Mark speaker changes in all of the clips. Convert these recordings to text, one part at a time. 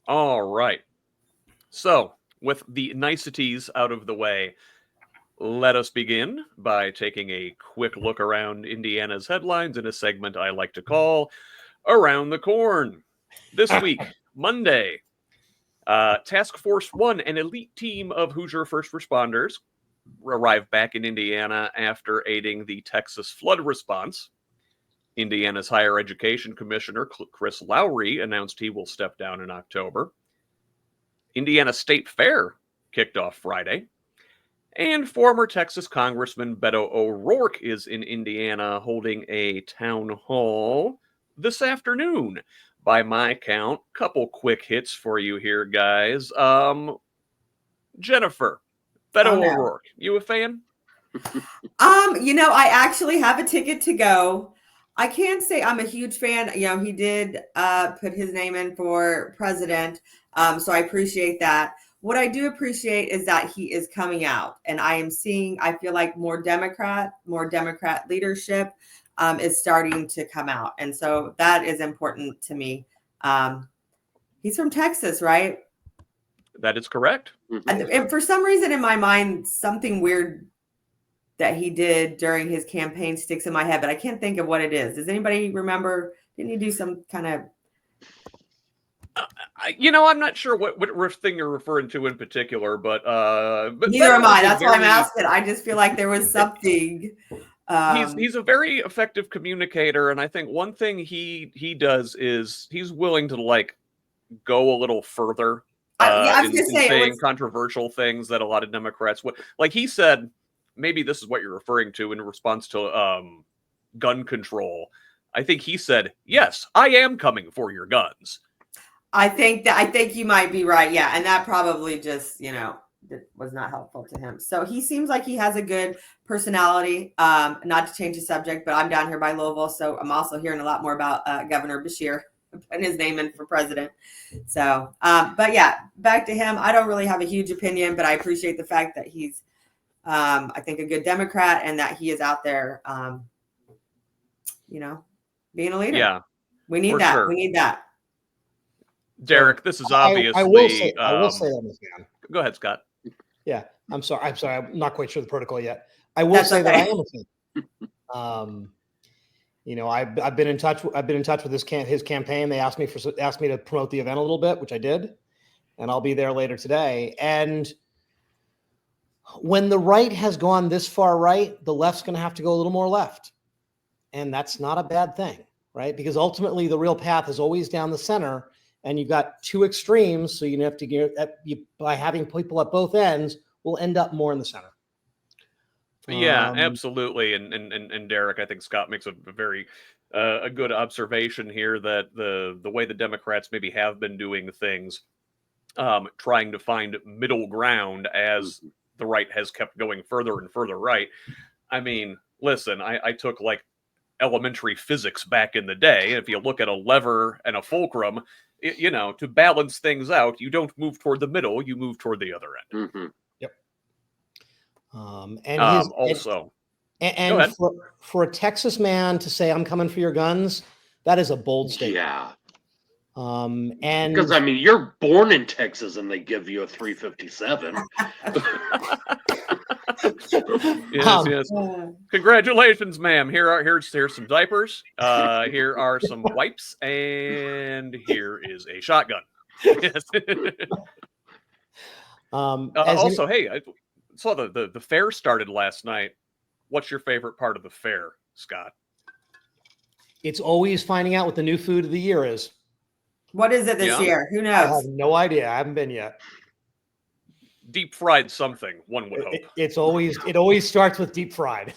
Speaker 1: All right. So, with the niceties out of the way, let us begin by taking a quick look around Indiana's headlines in a segment I like to call Around the Corn. This week, Monday, Task Force One, an elite team of Hoosier first responders, arrived back in Indiana after aiding the Texas flood response. Indiana's Higher Education Commissioner Chris Lowry announced he will step down in October. Indiana State Fair kicked off Friday. And former Texas Congressman Beto O'Rourke is in Indiana holding a town hall this afternoon. By my count, couple quick hits for you here, guys. Jennifer, Beto
Speaker 2: Oh no.
Speaker 1: O'Rourke, you a fan?
Speaker 2: I actually have a ticket to go. I can't say I'm a huge fan. He did put his name in for president. So I appreciate that. What I do appreciate is that he is coming out, and I feel like more Democrat leadership is starting to come out. And so that is important to me. He's from Texas, right?
Speaker 1: That is correct.
Speaker 2: And for some reason in my mind, something weird that he did during his campaign sticks in my head, but I can't think of what it is. Does anybody remember? Didn't he do some kind of...
Speaker 1: I'm not sure what thing you're referring to in particular, but
Speaker 2: Neither
Speaker 1: Beto
Speaker 2: am I.
Speaker 1: is a
Speaker 2: That's why I'm
Speaker 1: very
Speaker 2: asking. I just feel like there was something.
Speaker 1: he's a very effective communicator, and I think one thing he does is he's willing to like go a little further
Speaker 2: I was
Speaker 1: in
Speaker 2: gonna say it
Speaker 1: saying
Speaker 2: was...
Speaker 1: controversial things that a lot of Democrats would like. He said, maybe this is what you're referring to in response to gun control. I think he said, "Yes, I am coming for your guns."
Speaker 2: I think you might be right. Yeah, and that probably just was not helpful to him. So he seems like he has a good personality. Not to change the subject, but I'm down here by Louisville, so I'm also hearing a lot more about Governor Bashir putting his name in for president. So, but yeah, back to him. I don't really have a huge opinion, but I appreciate the fact that he's, I think, a good Democrat and that he is out there, being a leader.
Speaker 1: Yeah,
Speaker 2: We need that.
Speaker 1: sure.
Speaker 2: We need that.
Speaker 1: Derek, this is obviously.
Speaker 3: I will say I'm a fan.
Speaker 1: Go ahead, Scott.
Speaker 3: Yeah, I'm sorry. I'm not quite sure the protocol yet. I will say that I am a fan. I've been in touch. I've been in touch with his campaign. They asked me to promote the event a little bit, which I did, and I'll be there later today. And when the right has gone this far right, the left's going to have to go a little more left, and that's not a bad thing, right? Because ultimately, the real path is always down the center. And you've got two extremes, so you have to by having people at both ends, we'll end up more in the center.
Speaker 1: Yeah, absolutely. And Derek, I think Scott makes a very a good observation here that the way the Democrats maybe have been doing things, trying to find middle ground as the right has kept going further and further right. I mean, listen, I took like elementary physics back in the day. If you look at a lever and a fulcrum, to balance things out, you don't move toward the middle, you move toward the other end.
Speaker 3: Mm-hmm. Yep.
Speaker 1: And
Speaker 3: for a Texas man to say, "I'm coming for your guns," that is a bold statement.
Speaker 4: Yeah.
Speaker 3: And
Speaker 4: because you're born in Texas and they give you a 357.
Speaker 1: Yes. Congratulations, ma'am. Here's some diapers. Here are some wipes, and here is a shotgun. Yes. Hey, I saw the fair started last night. What's your favorite part of the fair, Scott?
Speaker 3: It's always finding out what the new food of the year is.
Speaker 2: What is it this year? Who knows?
Speaker 3: I have no idea. I haven't been yet.
Speaker 1: Deep fried something, one would hope.
Speaker 3: It always starts with deep fried.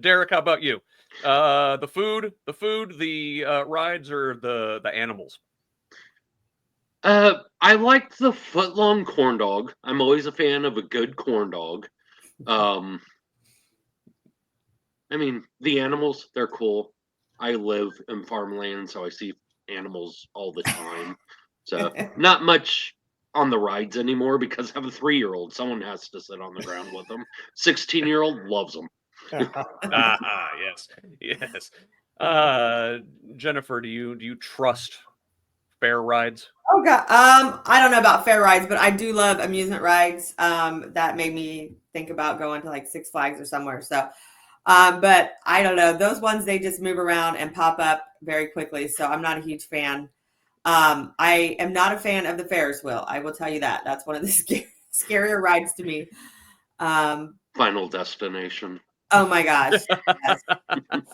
Speaker 1: Derek, how about you? The food, the rides, or the animals?
Speaker 4: I like the foot-long corn dog. I'm always a fan of a good corn dog. The animals, they're cool. I live in farmland, so I see animals all the time. So not much on the rides anymore because I have a 3-year-old. Someone has to sit on the ground with them. 16-year-old loves them.
Speaker 1: Yes. Jennifer, do you trust fair rides?
Speaker 2: Oh god, I don't know about fair rides, but I do love amusement rides. That made me think about going to like Six Flags or somewhere. So, but I don't know. Those ones they just move around and pop up very quickly. So I'm not a huge fan. I am not a fan of the Ferris wheel. I will tell you that. That's one of the scarier rides to me.
Speaker 4: Final Destination.
Speaker 2: Oh my gosh. Yes.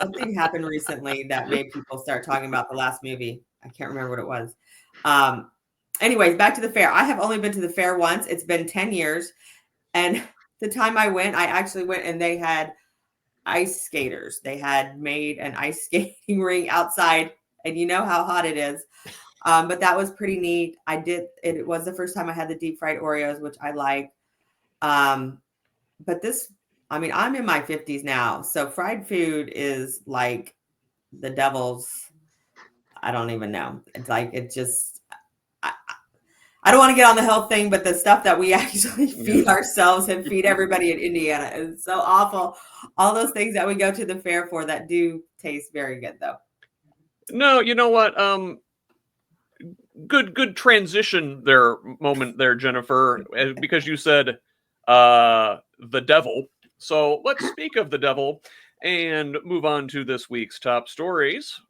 Speaker 2: Something happened recently that made people start talking about the last movie. I can't remember what it was. Anyways, back to the fair. I have only been to the fair once. It's been 10 years. And the time I went, I actually went and they had ice skaters. They had made an ice skating ring outside. And you know how hot it is. But that was pretty neat. It was the first time I had the deep fried Oreos, which I like. But I'm in my 50s now. So fried food is like the devil's, I don't even know. It's like, I don't want to get on the health thing, but the stuff that we actually feed ourselves and feed everybody in Indiana is so awful. All those things that we go to the fair for that do taste very good though.
Speaker 1: No, you know what? Good transition moment there, Jennifer, because you said the devil. So let's speak of the devil and move on to this week's top stories.